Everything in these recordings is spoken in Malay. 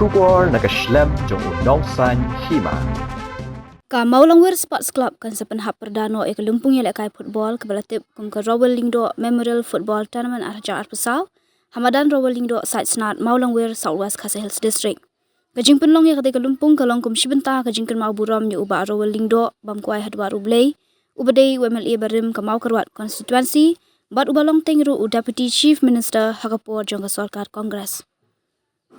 Shubor nakaslem jong unongsan hima. Ka Maulangwer Sports Club kan sepenhap perdana ke Lumpung yang lekai football ke balatip kum ke Rowell Lingdo Memorial Football Tournament Arja Arpusau, Hamadan Rowell Lingdo site snat Maulangwer Southwest Khasi Hills District. Kajing penlong ya ketika Lumpung kalong kum sibenta kajing kan mau buram nya uba Rowell Lingdo bamkuai hadwa rublei, ubadei WMLA barim ke mau kerwat konstituensi, bat ubalong tengru u Deputy Chief Minister Hakapur jong ke Sarkar Kongres.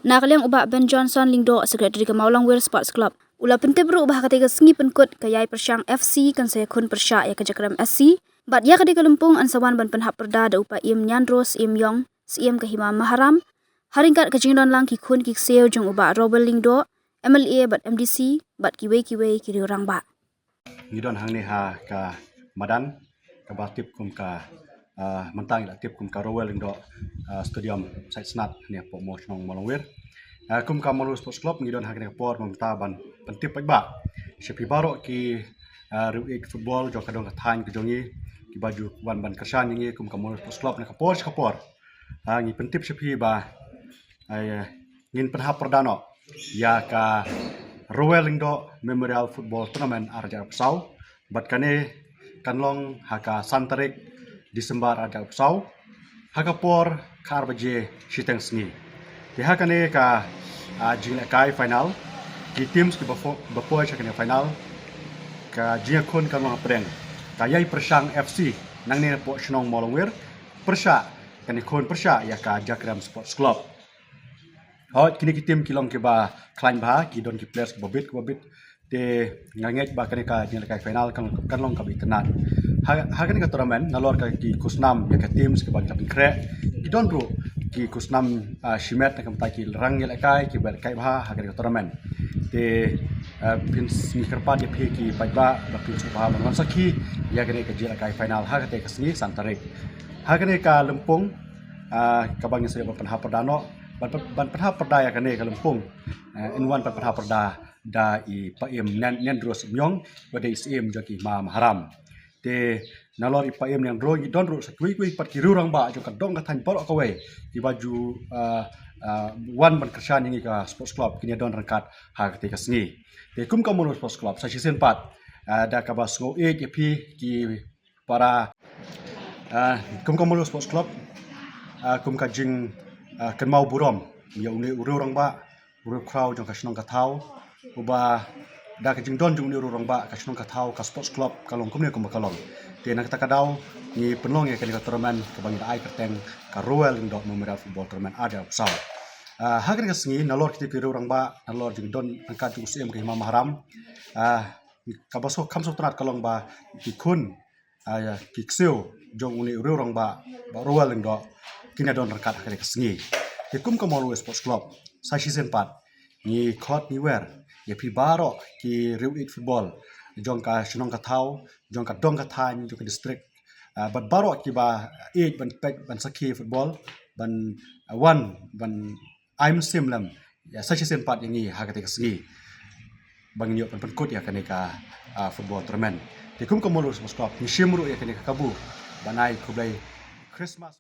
Nakaliang ubah Ben Johnson Lingdo Sekretari ke Maulangwer Sports Club. Ula pentip ru ubah ketika sengi penkut ke Yai Persyang FC kan saya kun persyak ya ke Jakram SC. Bat ya ketika Lumpung ansawan ban penhap perda da upah Iem Nyandros Iem Yong Siem ke Hima Maharam. Haringkat ke jingdon lang ki kun ki seo jong ubah Robel Lingdo MLA bat MDC bat kiwe kiri orang ba. Ngidon hang ni ha ka Madan ka batip kum ka mentang ila tip kum ka Rowell Lingdo stadium site snat ni po mo snong Maulangwer. Kum ka Maulangwer Sports Club ngidon hang ni por memta ban pentip ba. Sepi baro ki ruik football jo kadong ka than ke jongi ki baju ban kersan ngi kum ka Maulangwer Sports Club ni ka por. Ngi pentip sepi ba ngin penhap perdana ya ka Rowell Lingdo Memorial Football Tournament Arja Arpusau bat kane kanlong haka santarik Disember Arja Arpusau haka por kar baje shiteng sngi di haka ne ka jingla kai final ki teams ki bapo cha kane final ka jia kun kanlong apreng ka Yai Persyang FC nang ne po snong Maulangwer persya kane kun persya ya ka Jakram Sports Club. Kini ki tim kilong ke ba klan ba ki don ki players ke babit te nganget ba kani ka jingla kai final kan long ka bitenat ha kani ka tournament nalor ka ki kusnam ya ka teams ke ba ka kre ki don bro ki kusnam shimet na kam ta ki rang ya kai ki ba kai ba ha kani ka tournament te pins ni kerpa ya phi ki ba pins ba ban sakhi ya kani ka jingla kai final ha ka te ka sni santarik ha kani ka Lumpung ka bang saya penhap perdana ban penhap perdaya kane ka Lumpung in1 penhap perda da I paim Nyandros Myong bade isem joki ma Maharam te nalor I paim yang ro don ro sakui pat ki rurang ba jo ka dong ka than porok ka we ki baju wan ban kersan ngi ka sports club kini don rangkat ha ka sngi te kum ka Maulangwer Sports Club sa season 4 da ka bas ngo e ki para kum ka Maulangwer Sports Club kum ka jing kan mau burom ya uni urang ba uru crowd jong ka snong ka thau uba da ka jing don jong ni urang ba ka snong ka thau ka sports club kalong kumne kum kalong te nak ta ka daw ni penlong ya ka tournament ka bang ai kerteng ka Rowell Lingdo Memorial Football Tournament ada usau ha kan ka sngi nalor kiti ki urang ba nalor jing don angka jong usem ka Hima Maharam ka baso kamso trat kalong ba ki kun ki kseu jong uni urang ba Rowell Lingdo kini don rekat akan kesengi. Kum ka Maulangwer Sports Club sa season 4 ni khot ni wer ya pi baro ki ruik football jong ka snong ka thau jong ka dong ka than jong ka district bat baro ki ba 8 ban sakhi football ban 1 ban I'm simlam ya sa season 4 ini ha ka kesengi bang nyok pan kut ya ka football tournament. Kum ka Maulangwer Sports Club ni shimru ya ka kabu banai kublai Christmas